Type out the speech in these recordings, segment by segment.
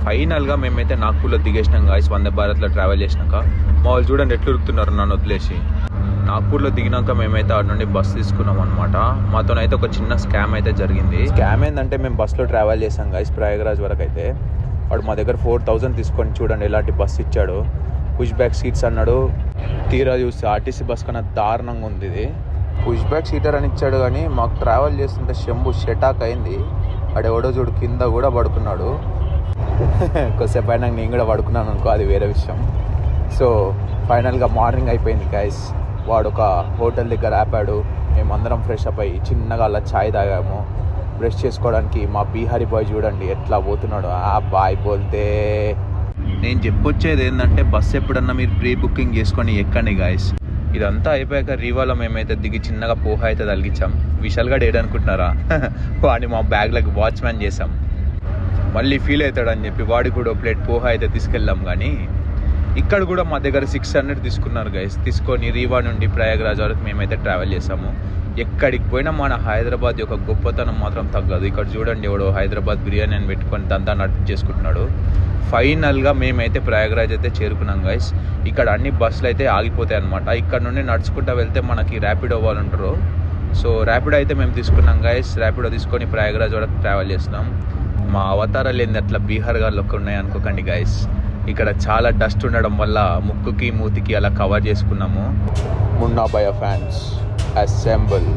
ఫైనల్గా మేమైతే నాగ్పూర్లో దిగేసినాం గాయస్. వందే భారత్లో ట్రావెల్ చేసినాక మా వాళ్ళు చూడండి ఎట్లు ఉరుకుతున్నారు నన్ను వదిలేసి. నాగ్పూర్లో దిగినాక మేమైతే అక్కడ నుండి బస్ తీసుకున్నాం అనమాట. మాతోనైతే ఒక చిన్న స్కామ్ అయితే జరిగింది. స్కామ్ ఏంటంటే మేము బస్లో ట్రావెల్ చేసాం గాయస్ ప్రయాగరాజ్ వరకు అయితే. వాడు మా దగ్గర 4000 తీసుకొని చూడండి ఎలాంటి బస్ ఇచ్చాడు. పుష్ బ్యాక్ సీట్స్ అన్నాడు. తీరా చూస్తే ఆర్టీసీ బస్ కన్నా దారుణంగా ఉంది ఇది. పుష్ బ్యాక్ సీటర్ అని ఇచ్చాడు కానీ మాకు ట్రావెల్ చేస్తుంటే శంభు షటాక్ అయింది. వాడెవడో చూడు కింద కూడా పడుకున్నాడు. కొద్దిసేపు అయినా నేను కూడా పడుకున్నాను అనుకో, అది వేరే విషయం. సో ఫైనల్గా మార్నింగ్ అయిపోయింది గైస్. వాడు ఒక హోటల్ దగ్గర ఆపాడు. మేమందరం ఫ్రెష్ అప్ అయ్యి చిన్నగా అలా ఛాయ్ తాగాము. బ్రష్ చేసుకోవడానికి మా బీహారీ బాయ్ చూడండి ఎట్లా పోతున్నాడు. ఆ బాయ్ పోతే నేను చెప్పొచ్చేది ఏంటంటే బస్ ఎప్పుడన్నా మీరు ప్రీ బుకింగ్ చేసుకొని ఎక్కండి గాయస్. ఇదంతా అయిపోయాక రీవాలో మేమైతే దిగి చిన్నగా పోహా అయితే తలిగించాం. విశాల్ గడ్ ఏడనుకుంటున్నారా, వాడిని మా బ్యాగ్లకు వాచ్మ్యాన్ చేసాం. మళ్ళీ ఫీల్ అవుతాడని చెప్పి వాడికి కూడా ప్లేట్ పోహా అయితే తీసుకెళ్ళాం. కానీ ఇక్కడ కూడా మా దగ్గర 600 తీసుకున్నారు గైస్. తీసుకొని రీవా నుండి ప్రయాగరాజ్ వరకు మేమైతే ట్రావెల్ చేసాము. ఎక్కడికి పోయినా మన హైదరాబాద్ యొక్క గొప్పతనం మాత్రం తగ్గదు. ఇక్కడ చూడండి ఎవడో హైదరాబాద్ బిర్యానీ అని పెట్టుకొని దంతా నడిపి చేసుకుంటున్నాడు. ఫైనల్గా మేమైతే ప్రయాగరాజ్ అయితే చేరుకున్నాం గైస్. ఇక్కడ అన్ని బస్సులు అయితే ఆగిపోతాయి అనమాట. ఇక్కడ నుండి నడుచుకుంటూ వెళ్తే మనకి ర్యాపిడో వాళ్ళు ఉంటారు. సో ర్యాపిడో అయితే మేము తీసుకున్నాం గైస్. ర్యాపిడో తీసుకొని ప్రయాగరాజ్ వరకు ట్రావెల్ చేస్తున్నాం. మా అవతారాలు ఏంది అట్లా బీహార్ గార్లోకి ఉన్నాయి అనుకోకండి గైస్. ఇక్కడ చాలా డస్ట్ ఉండడం వల్ల ముక్కుకి మూతికి అలా కవర్ చేసుకున్నాము. మున్నాబాయ ఫ్యాన్స్ అసెంబుల్.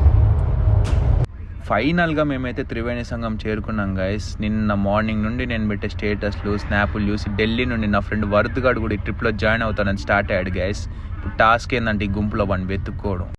ఫైనల్గా మేమైతే త్రివేణి సంఘం చేరుకున్నాం గైస్. నిన్న మార్నింగ్ నుండి నేను పెట్టే స్టేటస్లు స్నాపులు చూసి ఢిల్లీ నుండి నా ఫ్రెండ్ వరద్ గాడు కూడా ఈ ట్రిప్లో జాయిన్ అవుతానని స్టార్ట్ అయ్యాడు గైస్. ఇప్పుడు టాస్క్ ఏంటంటే ఈ గుంపులో వాడిని వెతుక్కోవడం.